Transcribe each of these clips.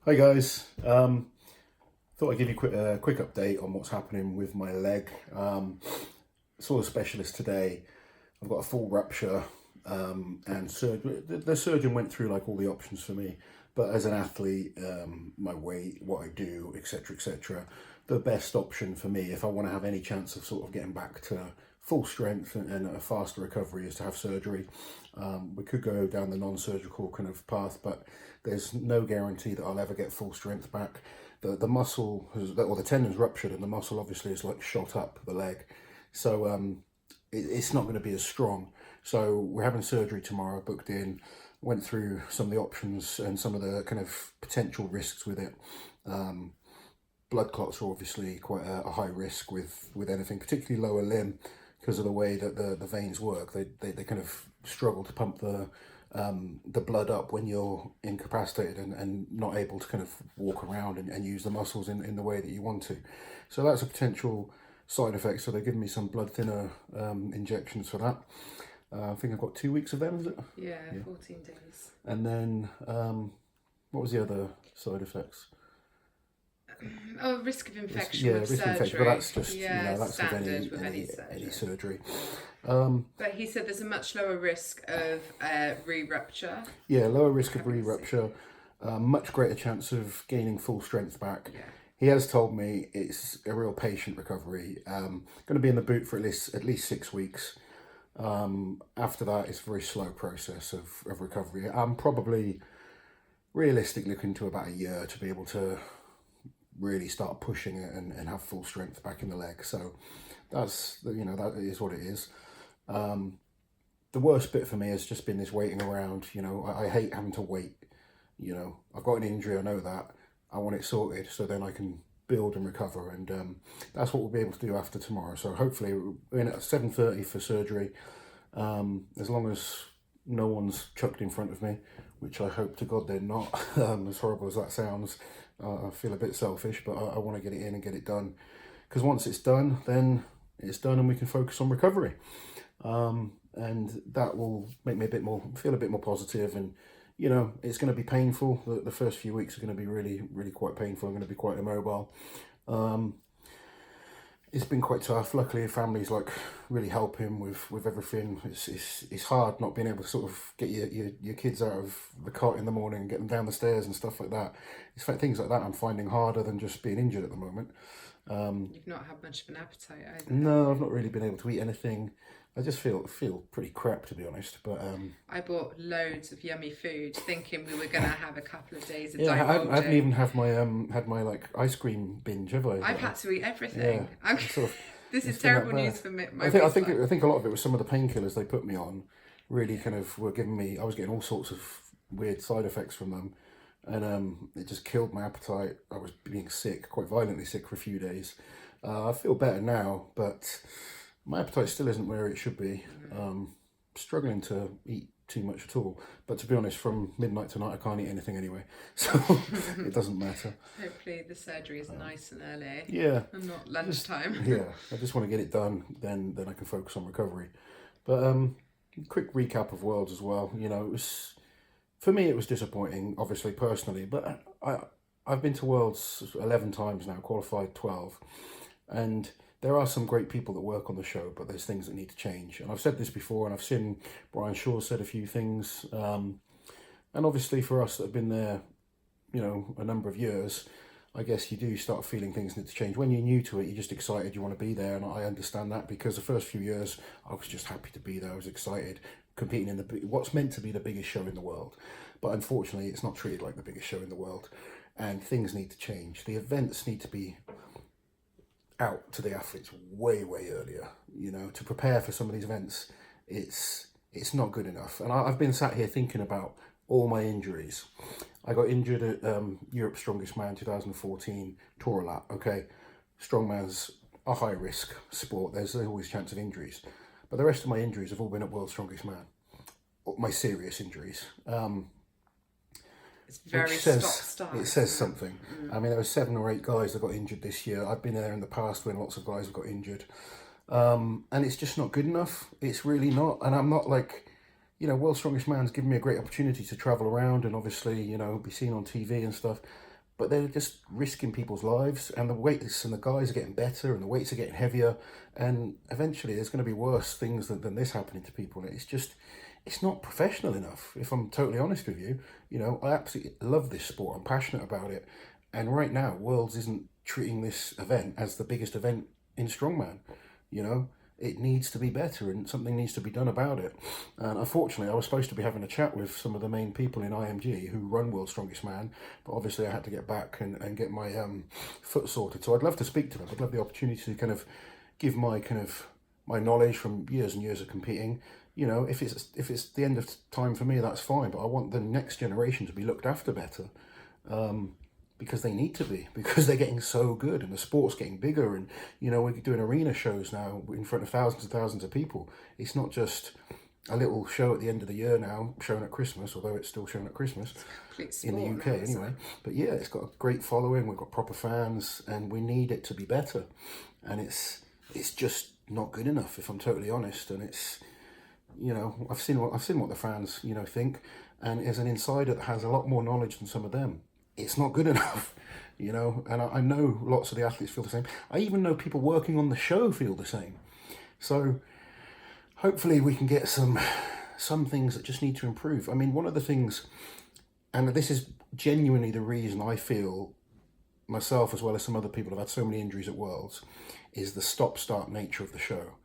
Hi guys, thought I'd give you a quick update on what's happening with my leg. Saw a specialist today. I've got a full rupture, and the surgeon went through like all the options for me. But as an athlete, my weight, what I do, etc., etc., the best option for me, if I want to have any chance of sort of getting back to full strength and a faster recovery, is to have surgery. We could go down the non-surgical kind of path, but there's no guarantee that I'll ever get full strength back. The muscle has, or the tendon's ruptured, and the muscle obviously is like shot up the leg, so it's not going to be as strong. So we're having surgery tomorrow, booked in. Went through some of the options and some of the kind of potential risks with it. Blood clots are obviously quite a high risk with anything, particularly lower limb, because of the way that the veins work. They kind of struggle to pump the blood up when you're incapacitated and not able to kind of walk around and use the muscles in the way that you want to. So that's a potential side effect. So they're giving me some blood thinner injections for that. I think I've got 2 weeks of them, is it? Yeah, 14 days. And then, what was the other side effects? Oh, risk of infection Yeah, with risk of infection, surgery. but that's just, Yeah, that's with standard with any any surgery. surgery. But he said there's a much lower risk of re-rupture. Yeah, lower risk of Having re-rupture, much greater chance of gaining full strength back. Yeah. He has told me it's a real patient recovery. Going to be in the boot for at least 6 weeks. After that, it's a very slow process of recovery. I'm probably realistically looking to about a year to be able to really start pushing it and have full strength back in the leg. So that's, that is what it is. The worst bit for me has just been this waiting around. I hate having to wait. I've got an injury, I know that. I want it sorted so then I can build and recover, and that's what we'll be able to do after tomorrow. So hopefully we're in at 7:30 for surgery, as long as no one's chucked in front of me, which I hope to God they're not. As horrible as that sounds, I feel a bit selfish, but I want to get it in and get it done, because once it's done, then it's done and we can focus on recovery. And that will make me feel a bit more positive. And it's going to be painful. The first few weeks are going to be really, really quite painful. I'm going to be quite immobile. It's been quite tough. Luckily, family's like really helping with everything. It's hard not being able to sort of get your kids out of the cot in the morning and get them down the stairs and stuff like that. It's like things like that I'm finding harder than just being injured at the moment. You've not had much of an appetite either. No, I've not really been able to eat anything. I just feel pretty crap, to be honest. But I bought loads of yummy food, thinking we were going to have a couple of days of yeah, divulging. I haven't even had my like ice cream binge, have I? I've had to eat everything. Yeah, sort of, This is it's been that terrible bad. news for me. I think a lot of it was some of the painkillers they put me on. Really, kind of were giving me. I was getting all sorts of weird side effects from them, and it just killed my appetite. I was being sick, quite violently sick for a few days. I feel better now, but my appetite still isn't where it should be. Struggling to eat too much at all. But to be honest, from midnight tonight, I can't eat anything anyway, so it doesn't matter. Hopefully the surgery is nice and early. Yeah, And not lunchtime. yeah. I just want to get it done. Then I can focus on recovery. But quick recap of Worlds as well. It was, for me, it was disappointing, obviously personally. But I've been to Worlds 11 times now, qualified 12, and there are some great people that work on the show, but there's things that need to change. And I've said this before, and I've seen Brian Shaw said a few things. And obviously for us that have been there, a number of years, I guess you do start feeling things need to change. When you're new to it, you're just excited, you want to be there. And I understand that, because the first few years, I was just happy to be there. I was excited, competing in what's meant to be the biggest show in the world. But unfortunately, it's not treated like the biggest show in the world. And things need to change. The events need to be out to the athletes way earlier. To prepare for some of these events, it's not good enough. And I've been sat here thinking about all my injuries. I got injured at Europe's Strongest Man 2014, tore a lat. Okay, strongman's a high risk sport. There's always a chance of injuries, but the rest of my injuries have all been at World's Strongest Man. My serious injuries. It's very stop-start. It says something. I mean, there were 7 or 8 guys that got injured this year. I've been there in the past when lots of guys have got injured. And it's just not good enough. It's really not. And I'm not like, World's Strongest Man's given me a great opportunity to travel around and obviously, be seen on TV and stuff. but they're just risking people's lives, and the weights and the guys are getting better and the weights are getting heavier, and eventually there's going to be worse things than this happening to people. It's just, it's not professional enough, if I'm totally honest with you. You know, I absolutely love this sport. I'm passionate about it. And right now, Worlds isn't treating this event as the biggest event in strongman. You know, it needs to be better and something needs to be done about it. And unfortunately, I was supposed to be having a chat with some of the main people in IMG who run World's Strongest Man, but obviously I had to get back and get my foot sorted. So I'd love to speak to them. I'd love the opportunity to kind of give my my knowledge from years and years of competing. You know, if it's the end of time for me, that's fine. But I want the next generation to be looked after better, because they need to be, because they're getting so good and the sport's getting bigger. And you know, we're doing arena shows now in front of thousands and thousands of people. It's not just a little show at the end of the year now, shown at Christmas, although it's still shown at Christmas in the UK anyway. But yeah, it's got a great following. We've got proper fans, and we need it to be better. And it's just not good enough, if I'm totally honest. And it's, you know, I've seen what the fans, you know, think, and as an insider that has a lot more knowledge than some of them, it's not good enough, you know. And I know lots of the athletes feel the same. I even know people working on the show feel the same. So hopefully we can get some things that just need to improve. I mean, one of the things, and this is genuinely the reason I feel myself, as well as some other people, have had so many injuries at Worlds, is the stop-start nature of the show.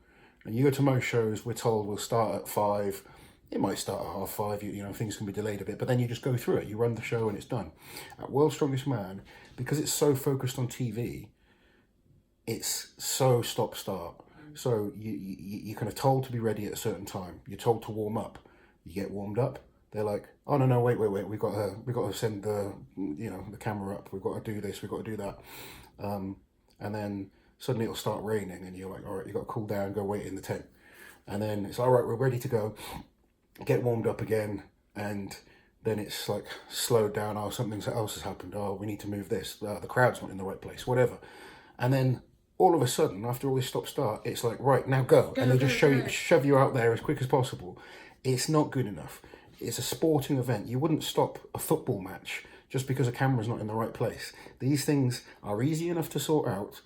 And you go to most shows, we're told we'll start at 5. It might start at 5:30, you know, things can be delayed a bit, but then you just go through it. You run the show and it's done. At World's Strongest Man, because it's so focused on TV, it's so stop-start. So you're kind of told to be ready at a certain time. You're told to warm up. You get warmed up. They're like, oh no, wait. We've got to send the camera up. We've got to do this. We've got to do that. And then suddenly it'll start raining, and you're like, all right, you've got to cool down, go wait in the tent. And then it's all right, we're ready to go. Get warmed up again, and then it's like slowed down. Oh, something else has happened. Oh, we need to move this. The crowd's not in the right place. Whatever. And then all of a sudden, after all this stop-start, it's like, right, now go. And they just shove you out there as quick as possible. It's not good enough. It's a sporting event. You wouldn't stop a football match just because a camera's not in the right place. These things are easy enough to sort out.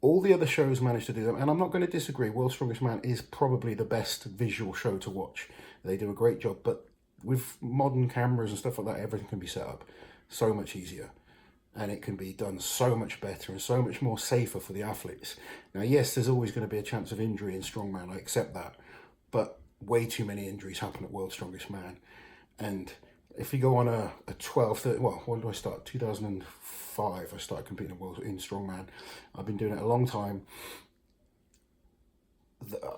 All the other shows manage to do them, and I'm not going to disagree. World's Strongest Man is probably the best visual show to watch. They do a great job, but with modern cameras and stuff like that, everything can be set up so much easier. And it can be done so much better and so much more safer for the athletes. Now, yes, there's always going to be a chance of injury in strongman, I accept that. But way too many injuries happen at World's Strongest Man. And if you go on a 12, 13, well, when did I start? 2005, I started competing in strongman. I've been doing it a long time.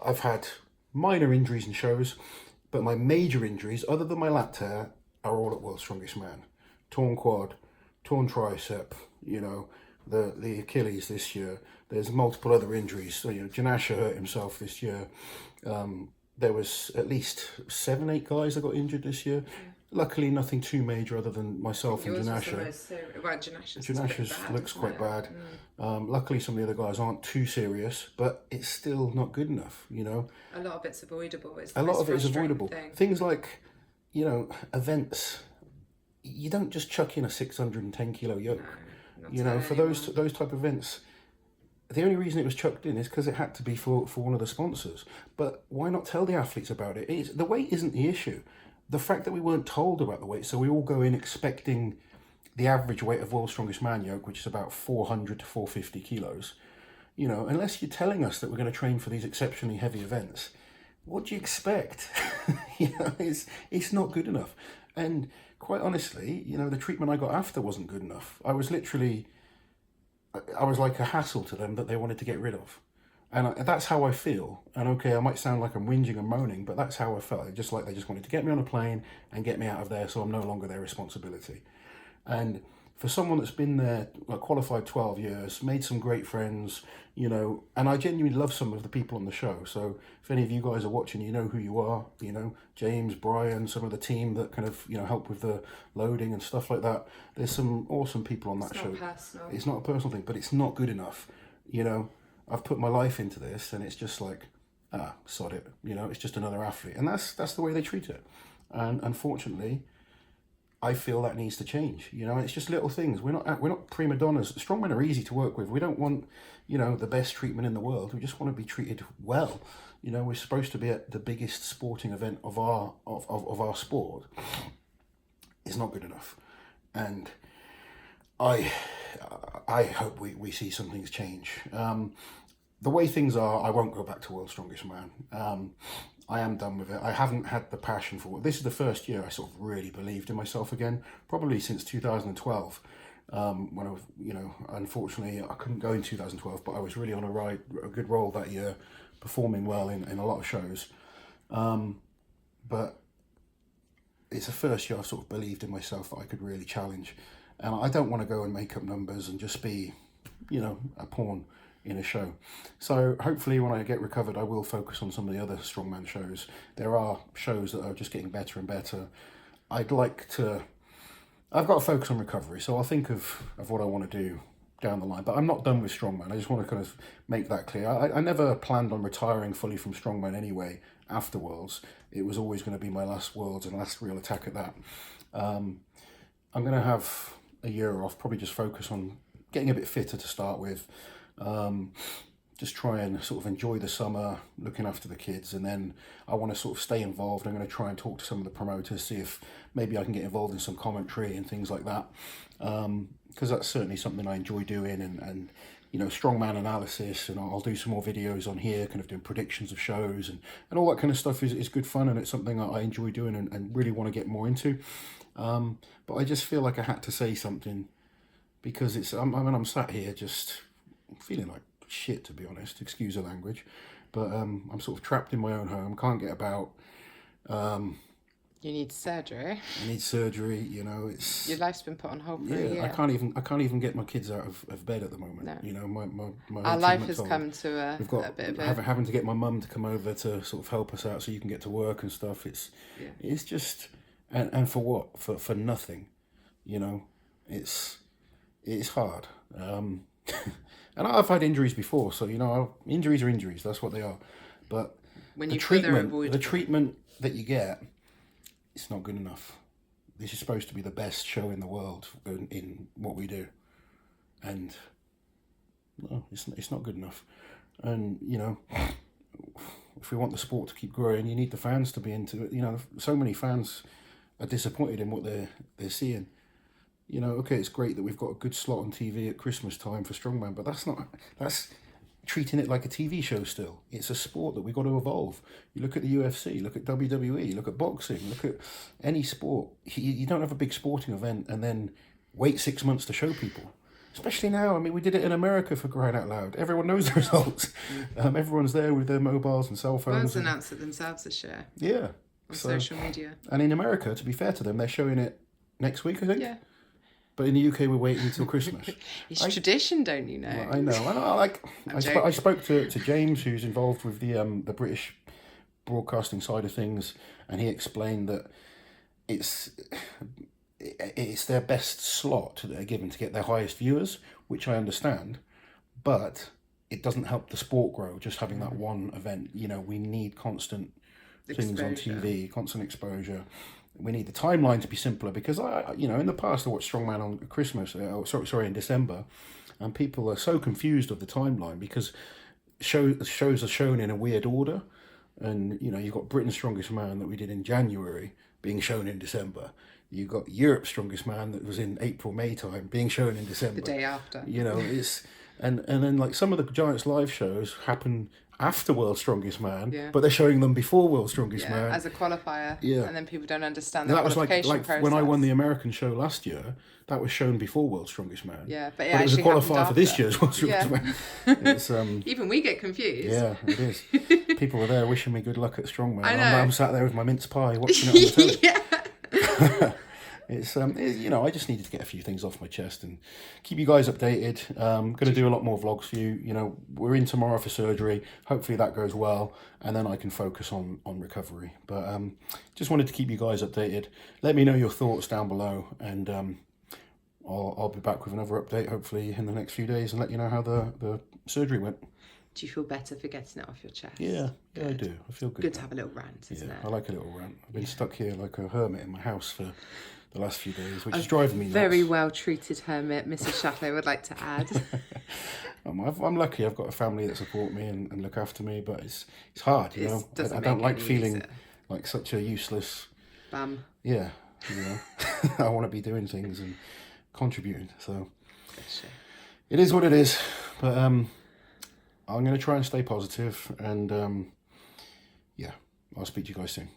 I've had minor injuries in shows, but my major injuries, other than my lat tear, are all at World's Strongest Man. Torn quad, torn tricep, you know, the Achilles this year. There's multiple other injuries. So, you know, Janasha hurt himself this year. There was at least 7, 8 guys that got injured this year. Luckily, nothing too major other than myself and Janasha. Janasha's looks quite bad. Luckily, some of the other guys aren't too serious, but it's still not good enough, you know. A lot of it's avoidable. A lot of it is avoidable. Things like, you know, events. You don't just chuck in a 610 kilo yoke. No, you know, for those type of events, the only reason it was chucked in is because it had to be for one of the sponsors. But why not tell the athletes about it? The weight isn't the issue. The fact that we weren't told about the weight, so we all go in expecting the average weight of World's Strongest Man yoke, which is about 400 to 450 kilos. You know, unless you're telling us that we're going to train for these exceptionally heavy events, what do you expect? You know, it's not good enough. And quite honestly, you know, the treatment I got after wasn't good enough. I was like a hassle to them that they wanted to get rid of. And that's how I feel. And okay, I might sound like I'm whinging and moaning, but that's how I felt. Just like they just wanted to get me on a plane and get me out of there, so I'm no longer their responsibility. And for someone that's been there, like, qualified 12 years, made some great friends, you know, and I genuinely love some of the people on the show. So if any of you guys are watching, you know who you are, you know, James, Brian, some of the team that kind of, you know, help with the loading and stuff like that. There's some awesome people on that show. It's not personal. It's not a personal thing, but it's not good enough. You know, I've put my life into this, and it's just like, sod it. You know, it's just another athlete. And that's the way they treat it. And unfortunately, I feel that needs to change. You know, it's just little things. We're not prima donnas. Strongmen are easy to work with. We don't want, you know, the best treatment in the world. We just want to be treated well. You know, we're supposed to be at the biggest sporting event of our sport. It's not good enough, and I hope we see some things change. The way things are, I won't go back to World's Strongest Man. I am done with it. I haven't had the passion for it. This is the first year I sort of really believed in myself again, probably since 2012, when I was, you know, unfortunately I couldn't go in 2012, but I was really on a good roll that year, performing well in a lot of shows. But it's the first year I've sort of believed in myself that I could really challenge. And I don't want to go and make up numbers and just be, you know, a pawn in a show. So hopefully when I get recovered, I will focus on some of the other strongman shows. There are shows that are just getting better and better. I've got to focus on recovery, so I'll think of what I want to do down the line. But I'm not done with strongman. I just want to kind of make that clear. I never planned on retiring fully from strongman anyway after Worlds. It was always going to be my last Worlds and last real attack at that. I'm going to have a year off, probably just focus on getting a bit fitter to start with. Just try and sort of enjoy the summer, looking after the kids, and then I want to sort of stay involved. I'm going to try and talk to some of the promoters, see if maybe I can get involved in some commentary and things like that, because that's certainly something I enjoy doing, and you know, strongman analysis, and I'll do some more videos on here, kind of doing predictions of shows and all that kind of stuff is good fun, and it's something I enjoy doing and really want to get more into. But I just feel like I had to say something, because I'm sat here just feeling like shit, to be honest, excuse the language, but I'm sort of trapped in my own home, can't get about. You need surgery. I need surgery, you know, it's... Your life's been put on hold for a year. I can't even get my kids out of bed at the moment. No. You know, my our life has come to a bit of a... Having to get my mum to come over to sort of help us out so you can get to work and stuff. It's just... And for what? For nothing, you know? It's hard. And I've had injuries before, so, you know, injuries are injuries. That's what they are. But when the treatment that you get, it's not good enough. This is supposed to be the best show in the world in what we do, and no, it's not good enough. And you know, if we want the sport to keep growing, you need the fans to be into it. You know, so many fans are disappointed in what they're seeing. You know, okay, it's great that we've got a good slot on TV at Christmas time for strongman, but that's treating it like a TV show still. It's a sport that we've got to evolve. You look at the UFC, look at WWE, look at boxing, look at any sport. You don't have a big sporting event and then wait 6 months to show people. Especially now, I mean, we did it in America, for crying out loud. Everyone knows the results. Everyone's there with their mobiles and cell phones. Worlds announced it themselves this year. Yeah. On social media. And in America, to be fair to them, they're showing it next week, I think. Yeah. But in the UK, we're waiting until Christmas. It's tradition, don't you know? Well, I know. I spoke to James, who's involved with the British broadcasting side of things, and he explained that it's their best slot that they're given to get their highest viewers, which I understand, but it doesn't help the sport grow just having that one event. You know, we need constant things on TV, constant exposure. We need the timeline to be simpler, because you know, in the past I watched Strongman on Christmas, in December, and people are so confused of the timeline because shows are shown in a weird order, and you know, you've got Britain's Strongest Man that we did in January being shown in December. You've got Europe's Strongest Man that was in April, May time being shown in December. The day after. You know, it's and then like some of the Giants live shows happen after World's Strongest Man, but they're showing them before World's Strongest Man as a qualifier. And then people don't understand the qualification was like process. When I won the American show last year, that was shown before World's Strongest Man. But it was a qualifier for this year's World's Strongest Man. It's, even we get confused. Yeah, it is. People are there wishing me good luck at Strongman. I know. I'm sat there with my mince pie watching it on the telly. It's you know, I just needed to get a few things off my chest and keep you guys updated. Going to do a lot more vlogs for you. You know, we're in tomorrow for surgery. Hopefully that goes well, and then I can focus on recovery. But just wanted to keep you guys updated. Let me know your thoughts down below, and I'll be back with another update hopefully in the next few days and let you know how the surgery went. Do you feel better for getting it off your chest? Yeah, I do. I feel good. Good to have a little rant, isn't it? I like a little rant. I've been stuck here like a hermit in my house for the last few days, which is driving me nuts. Very well treated hermit, Mrs. Chateau would like to add. I'm lucky. I've got a family that support me and look after me, but it's hard, you know. I don't like feeling like such a useless bum. Yeah, you know. I want to be doing things and contributing. So it is what it is. But I'm going to try and stay positive, and yeah, I'll speak to you guys soon.